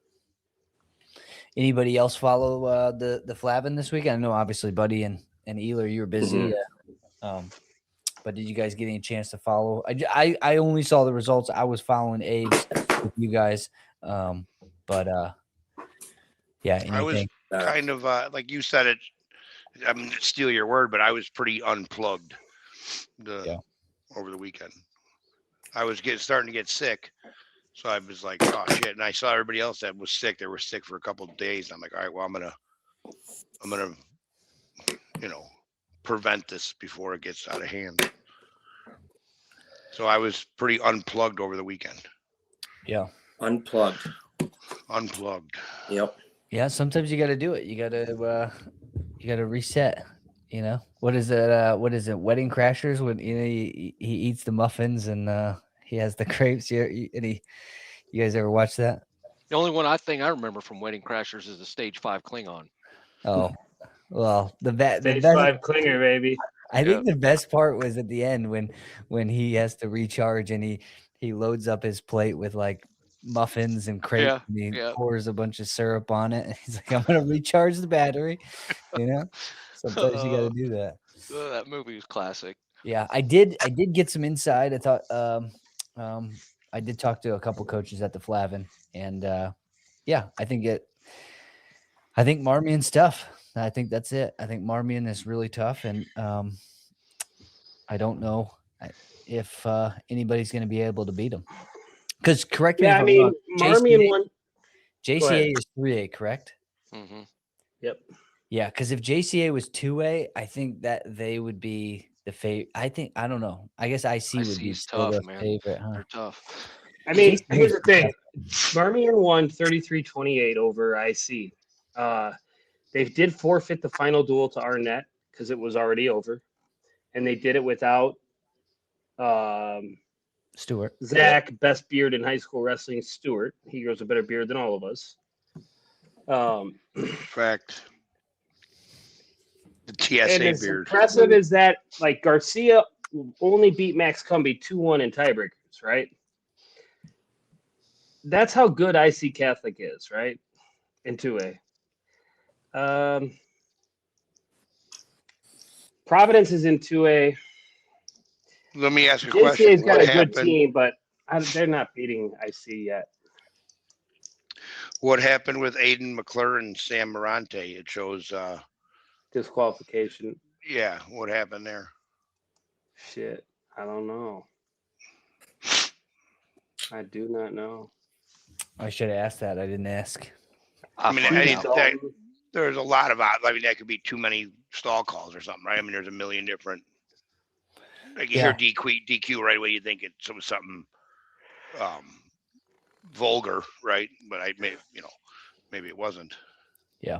B: anybody else follow the Flavin this weekend? I know obviously Buddy and Eler, you were busy. But did you guys get any chance to follow? I only saw the results. I was following Abe's with you guys. Yeah, anything?
D: I was kind of like you said it. I'm gonna steal your word, but I was pretty unplugged over the weekend. I was starting to get sick, so I was like, "Oh shit!" And I saw everybody else that was sick. They were sick for a couple of days. And I'm like, "All right, well, I'm gonna, prevent this before it gets out of hand." So I was pretty unplugged over the weekend.
B: Yeah,
E: unplugged. Yep.
B: Yeah, sometimes you got to do it. You got to reset. What is it? What is it? Wedding Crashers, when he eats the muffins and he has the crepes. You guys ever watch that?
C: The only one I remember from Wedding Crashers is the Stage 5 Klingon.
B: Oh, well, the best
A: 5 Klinger, baby.
B: I think the best part was at the end when he has to recharge and he loads up his plate with like muffins and crepes and he pours a bunch of syrup on it. And he's like, I'm gonna recharge the battery. Sometimes you got to do that.
C: That movie was classic.
B: Yeah, I did get some insight. I thought I did talk to a couple coaches at the Flavin, and yeah, I think Marmion's tough. I think that's it. I think Marmion is really tough, and I don't know if anybody's going to be able to beat them. Because correct me if I'm wrong.
A: Marmion won.
B: JCA is 3A, correct?
C: Mm-hmm.
A: Yep.
B: Yeah, because if JCA was 2A, I think that they would be the favorite. I don't know. I guess IC would be still the favorite. Huh?
C: They're tough.
A: I mean, here's the thing. Marmion won 33-28 over IC. They did forfeit the final duel to Arnett because it was already over. And they did it without
B: Stewart.
A: Zach, best beard in high school wrestling, Stewart. He grows a better beard than all of us.
D: Fact. The
A: And
D: TSA
A: as
D: beard.
A: impressive as that, like Garcia only beat Max Cumby 2-1 in tiebreakers, right? That's how good IC Catholic is, right? In 2A. Providence is in 2A.
D: Let me ask you a
A: JCA's
D: question.
A: got
D: What
A: a good
D: happened?
A: team, but they're not beating IC yet.
D: What happened with Aiden McClure and Sam Morante? It shows.
A: Disqualification.
D: Yeah, what happened there?
A: Shit, I don't know. I do not know.
B: I should have asked that. I didn't ask.
D: I mean,
C: find out.
D: there's a lot of. I mean, that could be too many stall calls or something, right? I mean, there's a million different. Like you hear DQ right away, you think it was something vulgar, right? But maybe it wasn't.
B: Yeah.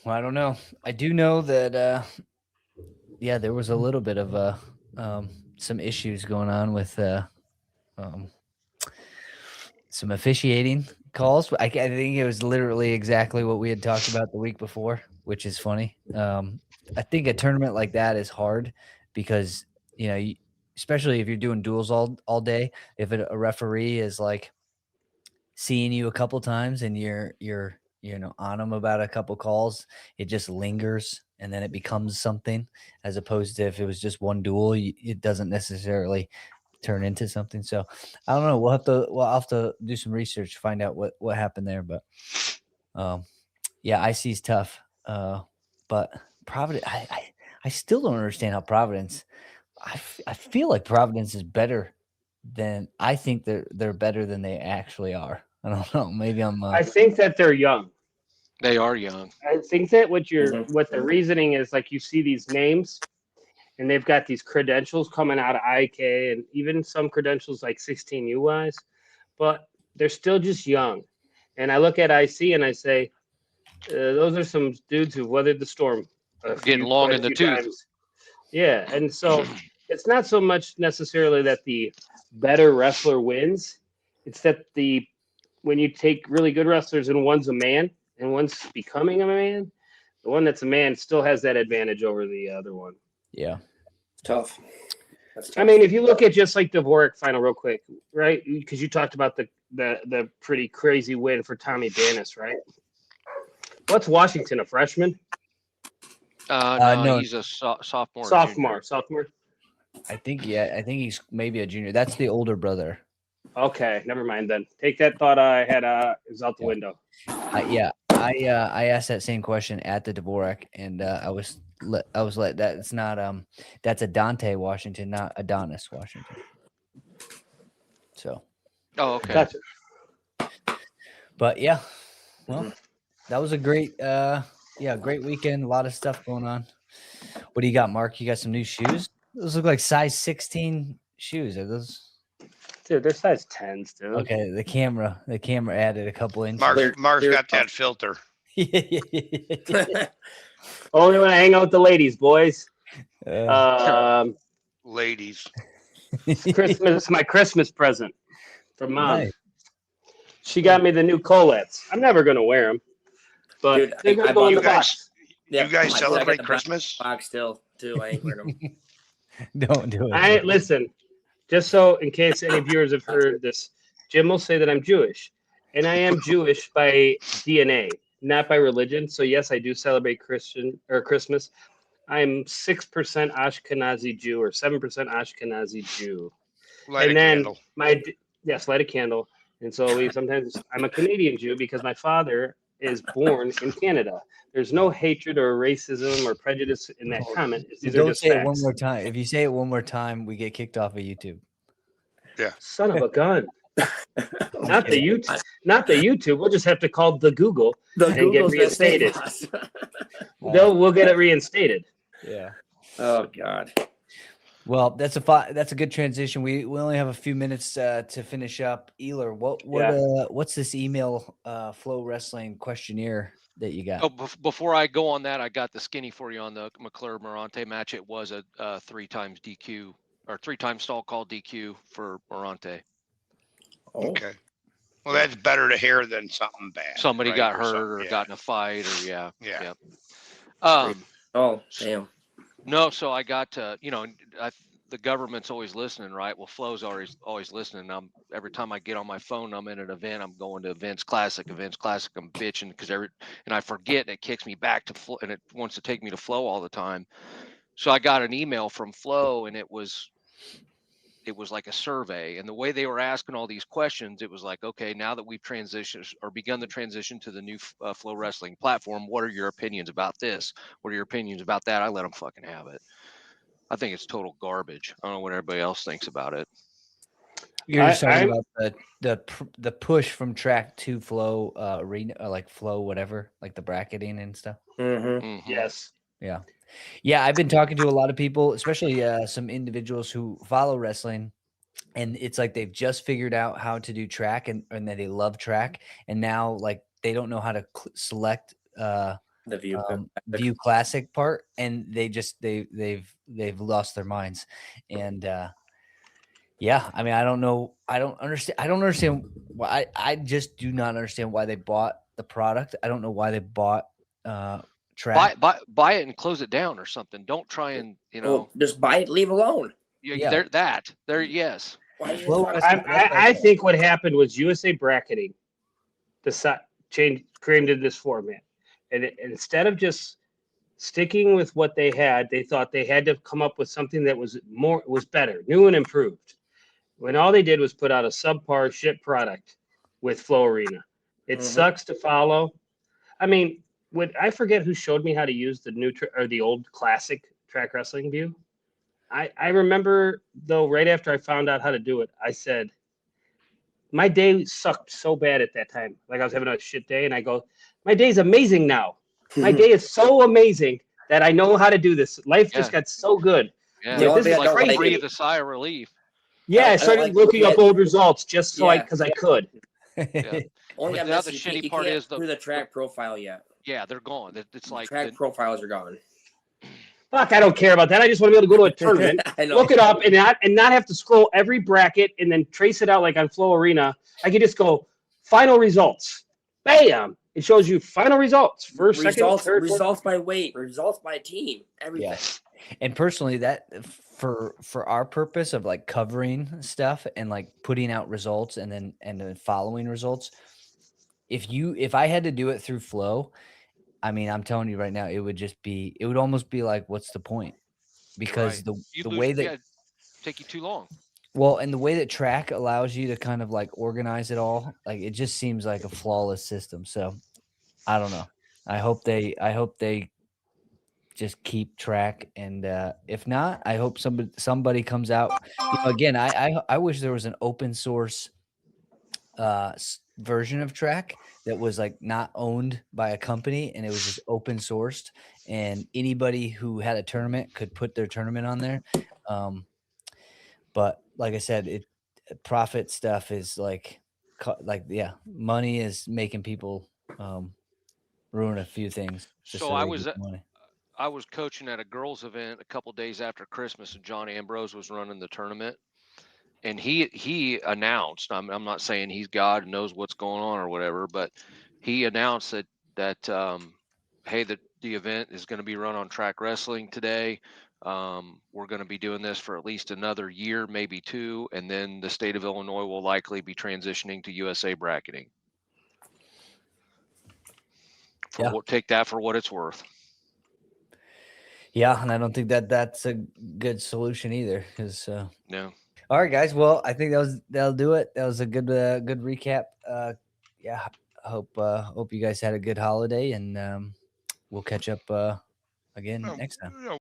B: Well, I don't know. I do know that, there was a little bit of some issues going on with some officiating calls. I think it was literally exactly what we had talked about the week before, which is funny. I think a tournament like that is hard because, especially if you're doing duels all day, if a referee is like seeing you a couple times and you're on them about a couple calls, it just lingers and then it becomes something, as opposed to if it was just one duel, it doesn't necessarily turn into something. So I don't know. We'll have to do some research to find out what happened there. But IC's tough. But Providence, I still don't understand how Providence. I feel like Providence is better than I think they're better than they actually are. I don't know. Maybe I'm.
A: I think that they're young.
C: They are young.
A: I think that what the reasoning is, like, you see these names and they've got these credentials coming out of IK and even some credentials like 16 UIs, but they're still just young. And I look at IC and I say, those are some dudes who weathered the storm.
C: Getting long in the tooth.
A: Times. Yeah. And so it's not so much necessarily that the better wrestler wins. It's that when you take really good wrestlers and one's a man and one's becoming a man, the one that's a man still has that advantage over the other one.
B: Yeah.
E: Tough. That's tough.
A: I mean, if you look at just like the Dvorak final real quick, right? Because you talked about the pretty crazy win for Tommy Banis, right? What's Washington, a freshman?
C: No, he's a sophomore.
A: Sophomore.
B: I think he's maybe a junior. That's the older brother.
A: Okay, never mind then. Take that thought I had is out the window.
B: I asked that same question at the Dvorak, and I was let that's not that's a Dante Washington, not Adonis Washington. So.
C: Oh, okay.
A: Gotcha.
B: But yeah, well, that was a great great weekend. A lot of stuff going on. What do you got, Mark? You got some new shoes? Those look like size 16 shoes. Are those?
A: Dude, they're size 10s, dude.
B: Okay, the camera added a couple inches.
D: Mark's got that filter.
A: Only when I hang out with the ladies, boys.
D: Ladies.
A: Christmas, my Christmas present from Mom.
B: Nice.
A: She got me the new Colettes. I'm never gonna wear them, but
E: Dude,
A: they're gonna go in the box.
D: You guys celebrate Christmas?
E: Box still, too. I ain't wearing them.
B: Don't do it.
A: Listen. Just so, in case any viewers have heard this, Jim will say that I'm Jewish, and I am Jewish by DNA, not by religion. So yes, I do celebrate Christmas. I'm 6% Ashkenazi Jew or 7% Ashkenazi Jew.
D: Light a candle.
A: Light a candle. And so I'm a Canadian Jew because my father is born in Canada. There's no hatred or racism or prejudice in that comment.
B: Don't say it one more time. If you say it one more time, we get kicked off of YouTube.
D: Yeah.
A: Son of a gun. Not the YouTube. We'll just have to call the Google and get reinstated. We'll get it reinstated.
B: Yeah.
E: Oh God.
B: Well, that's a good transition. We only have a few minutes to finish up. Eler, what's this email Flow Wrestling questionnaire that you got?
C: Oh, before I go on that, I got the skinny for you on the McClure Morante match. It was a 3 times DQ or 3-time stall call DQ for Morante.
E: Oh,
D: Okay. Well, that's better to hear than something bad.
C: Somebody
D: right?
C: got
D: Or
C: hurt
D: something,
C: or
D: yeah.
C: got in a fight or
D: Yeah.
C: Yep.
E: oh, damn.
C: No, so I got the government's always listening, right? Well, Flo's always listening. Every time I get on my phone, I'm in an event. I'm going to Events Classic. I'm bitching because and I forget. And it kicks me back to Flo, and it wants to take me to Flo all the time. So I got an email from Flo, and it was like a survey, and the way they were asking all these questions, it was like, okay, now that we've transitioned or begun the transition to the new Flow Wrestling platform, what are your opinions about this? What are your opinions about that? I let them fucking have it. I think it's total garbage. I don't know what everybody else thinks about it.
B: You're just talking about the push from track to Flow arena, like Flow whatever, like the bracketing and stuff.
A: Yes.
B: Yeah, I've been talking to a lot of people, especially some individuals who follow wrestling, and it's like they've just figured out how to do track and that they love track, and now like they don't know how to select
E: The
B: view classic part, and they've lost their minds. And yeah, I mean, I don't understand why. I just do not understand why they bought the product. I don't know why they bought track.
C: Buy it and close it down or something. Don't try and
E: just buy it, leave alone.
C: Yes.
E: Why did
A: I think what happened was USA Bracketing created this format, and instead of just sticking with what they had, they thought they had to come up with something that was better, new and improved. When all they did was put out a subpar shit product with Flow Arena. It sucks to follow. I mean, I forget who showed me how to use the new or the old classic track wrestling view. I remember though, right after I found out how to do it, I said, my day sucked so bad at that time. Like I was having a shit day, and I go, my day's amazing now. My day is so amazing that I know how to do this. Life just got so good.
C: Yeah,
A: this is
C: like
A: crazy.
C: breathe a sigh of relief.
A: Yeah, I started looking up old results just because I could.
E: Only
C: now the shitty part is
E: do the track profile yet.
C: Yeah, they're gone. It's like
E: track profiles are gone.
A: Fuck, I don't care about that. I just want to be able to go to a tournament, look it up, and not have to scroll every bracket and then trace it out like on Flow Arena. I can just go final results. Bam! It shows you final results. First, second, third,
E: results by weight, results by team, everything.
B: Yeah. And personally, that for our purpose of like covering stuff and like putting out results and then following results, if I had to do it through Flow, I mean, I'm telling you right now, it would almost be like, what's the point? Because the way that
C: take you too long.
B: Well, and the way that track allows you to kind of like organize it all, like it just seems like a flawless system. So I don't know. I hope they just keep track, and if not, I hope somebody comes out. Again, I wish there was an open source version of track that was like not owned by a company, and it was just open sourced, and anybody who had a tournament could put their tournament on there. But like I said, profit stuff is money is making people ruin a few things.
C: So I was coaching at a girls event a couple days after Christmas, and John Ambrose was running the tournament. And he announced, I'm not saying he's God and knows what's going on or whatever, but he announced that hey, the event is going to be run on track wrestling today. We're going to be doing this for at least another year, maybe 2, and then the state of Illinois will likely be transitioning to USA bracketing. Take that for what it's worth.
B: Yeah, and I don't think that's a good solution either. Because
C: no.
B: All right, guys. Well, I think that'll do it. That was a good recap. Yeah, hope you guys had a good holiday, and we'll catch up again next time.